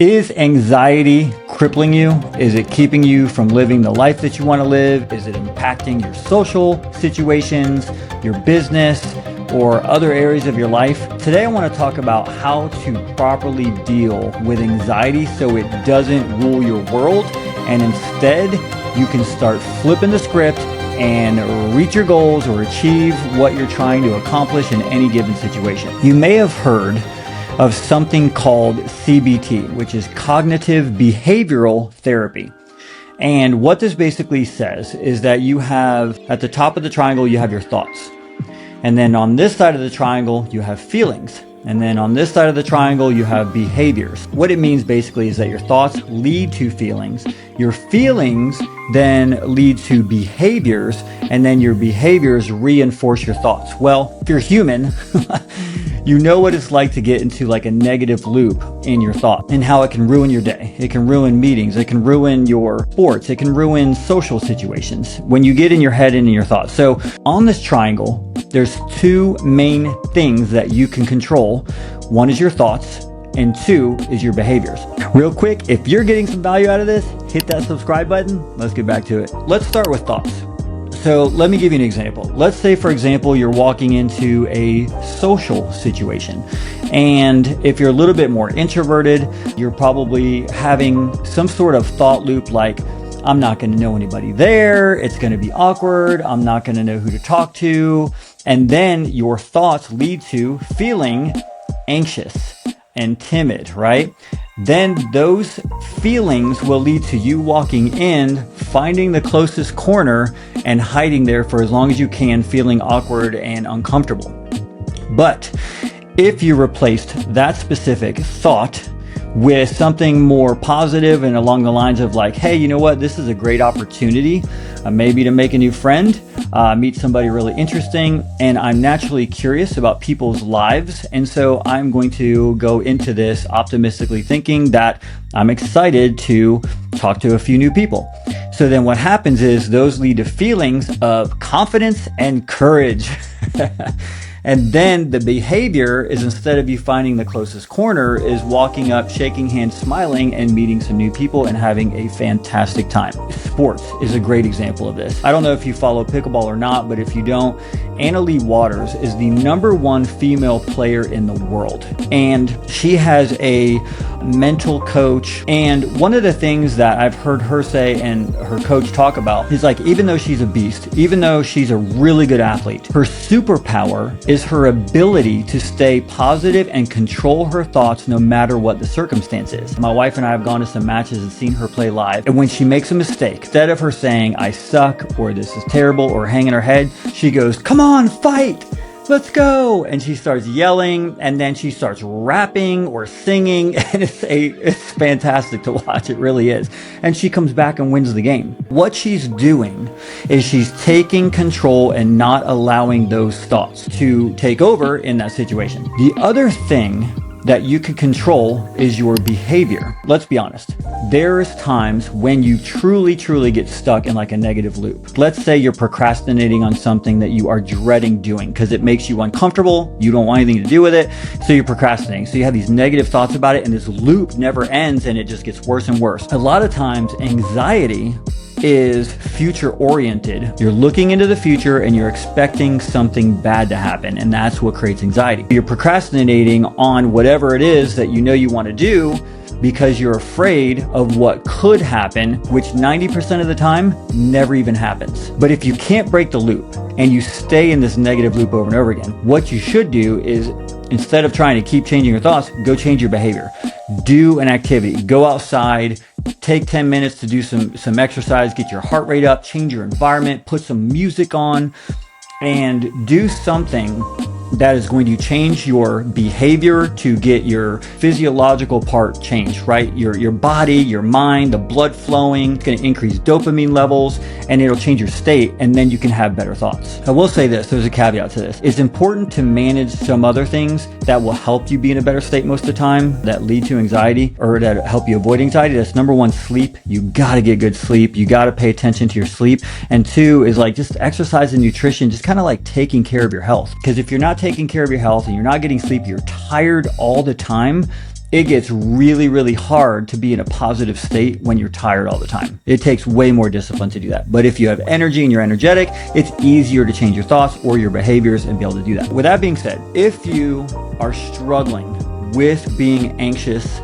Is anxiety crippling you? Is it keeping you from living the life that you want to live? Is it impacting your social situations, your business, or other areas of your life? Today I want to talk about how to properly deal with anxiety so it doesn't rule your world, and instead you can start flipping the script and reach your goals or achieve what you're trying to accomplish in any given situation. You may have heard of something called CBT, which is cognitive behavioral therapy. And what this basically says is that you have, at the top of the triangle, you have your thoughts. And then on this side of the triangle, you have feelings. And then on this side of the triangle, you have behaviors. What it means basically is that your thoughts lead to feelings. Your feelings then lead to behaviors, and then your behaviors reinforce your thoughts. Well, if you're human, you know what it's like to get into like a negative loop in your thought and how it can ruin your day. It can ruin meetings. It can ruin your sports. It can ruin social situations when you get in your head and in your thoughts. So on this triangle, there's two main things that you can control. One is your thoughts, and two is your behaviors. Real quick, if you're getting some value out of this, hit that subscribe button. Let's get back to it. Let's start with thoughts. So let me give you an example. Let's say, for example, you're walking into a social situation. And if you're a little bit more introverted, you're probably having some sort of thought loop like, I'm not going to know anybody there. It's going to be awkward. I'm not going to know who to talk to. And then your thoughts lead to feeling anxious and timid, right? Then those feelings will lead to you walking in, finding the closest corner and hiding there for as long as you can, feeling awkward and uncomfortable. But if you replaced that specific thought with something more positive and along the lines of like, hey, you know what? This is a great opportunity, maybe to make a new friend, meet somebody really interesting. And I'm naturally curious about people's lives. And so I'm going to go into this optimistically thinking that I'm excited to talk to a few new people. So then what happens is those lead to feelings of confidence and courage. And then the behavior is, instead of you finding the closest corner, is walking up, shaking hands, smiling, and meeting some new people and having a fantastic time. Sports is a great example of this. I don't know if you follow pickleball or not, but if you don't, Anna Leigh Waters is the #1 female player in the world. And she has a mental coach. And one of the things that I've heard her say and her coach talk about is like, even though she's a beast, even though she's a really good athlete, her superpower is her ability to stay positive and control her thoughts no matter what the circumstance is. My wife and I have gone to some matches and seen her play live. And when she makes a mistake, instead of her saying, I suck, or this is terrible, or hanging her head, she goes, come on, fight! Let's go. And she starts yelling, and then she starts rapping or singing, and it's fantastic to watch. It really is. And she comes back and wins the game. What she's doing is she's taking control and not allowing those thoughts to take over in that situation. The other thing that you can control is your behavior. Let's be honest. There's times when you truly get stuck in like a negative loop. Let's say you're procrastinating on something that you are dreading doing because it makes you uncomfortable. You don't want anything to do with it. So you're procrastinating. So you have these negative thoughts about it, and this loop never ends, and it just gets worse and worse. A lot of times anxiety is future oriented. You're looking into the future and you're expecting something bad to happen, and that's what creates anxiety. You're procrastinating on whatever it is that you know you want to do because you're afraid of what could happen, which 90% of the time never even happens. But if you can't break the loop and you stay in this negative loop over and over again, what you should do is, instead of trying to keep changing your thoughts, go change your behavior. Do an activity. Go outside. Take 10 minutes to do some exercise. Get your heart rate up. Change your environment. Put some music on. And do something that is going to change your behavior to get your physiological part changed, right? Your body, your mind, the blood flowing. It's going to increase dopamine levels, and it'll change your state, and then you can have better thoughts. I will say this, there's a caveat to this. It's important to manage some other things that will help you be in a better state most of the time, that lead to anxiety, or that help you avoid anxiety. That's #1, sleep. You got to get good sleep. You got to pay attention to your sleep. And 2 is like just exercise and nutrition, just kind of like taking care of your health. Because if you're not taking care of your health and you're not getting sleep, you're tired all the time, it gets really, really hard to be in a positive state when you're tired all the time. It takes way more discipline to do that. But if you have energy and you're energetic, it's easier to change your thoughts or your behaviors and be able to do that. With that being said, if you are struggling with being anxious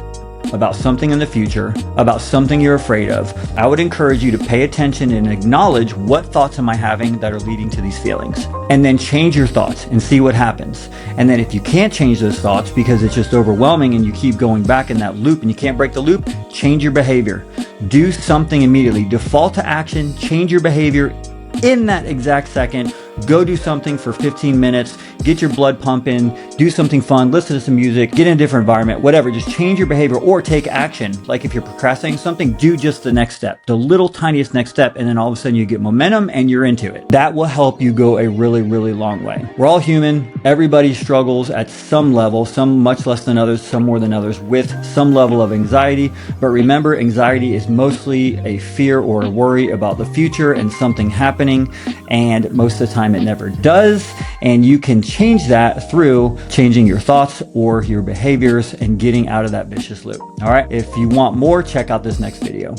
about something in the future, about something you're afraid of, I would encourage you to pay attention and acknowledge what thoughts am I having that are leading to these feelings, and then change your thoughts and see what happens. And then if you can't change those thoughts because it's just overwhelming and you keep going back in that loop and you can't break the loop, change your behavior. Do something immediately. Default to action, change your behavior in that exact second. Go do something for 15 minutes, get your blood pumping, do something fun, listen to some music, get in a different environment, whatever. Just change your behavior or take action. Like if you're procrastinating something, do just the next step, the little tiniest next step, and then all of a sudden you get momentum and you're into it. That will help you go a really, really long way. We're all human. Everybody struggles at some level, some much less than others, some more than others, with some level of anxiety. But remember, anxiety is mostly a fear or a worry about the future and something happening. And most of the time it never does. And you can change that through changing your thoughts or your behaviors and getting out of that vicious loop. All right. If you want more, check out this next video.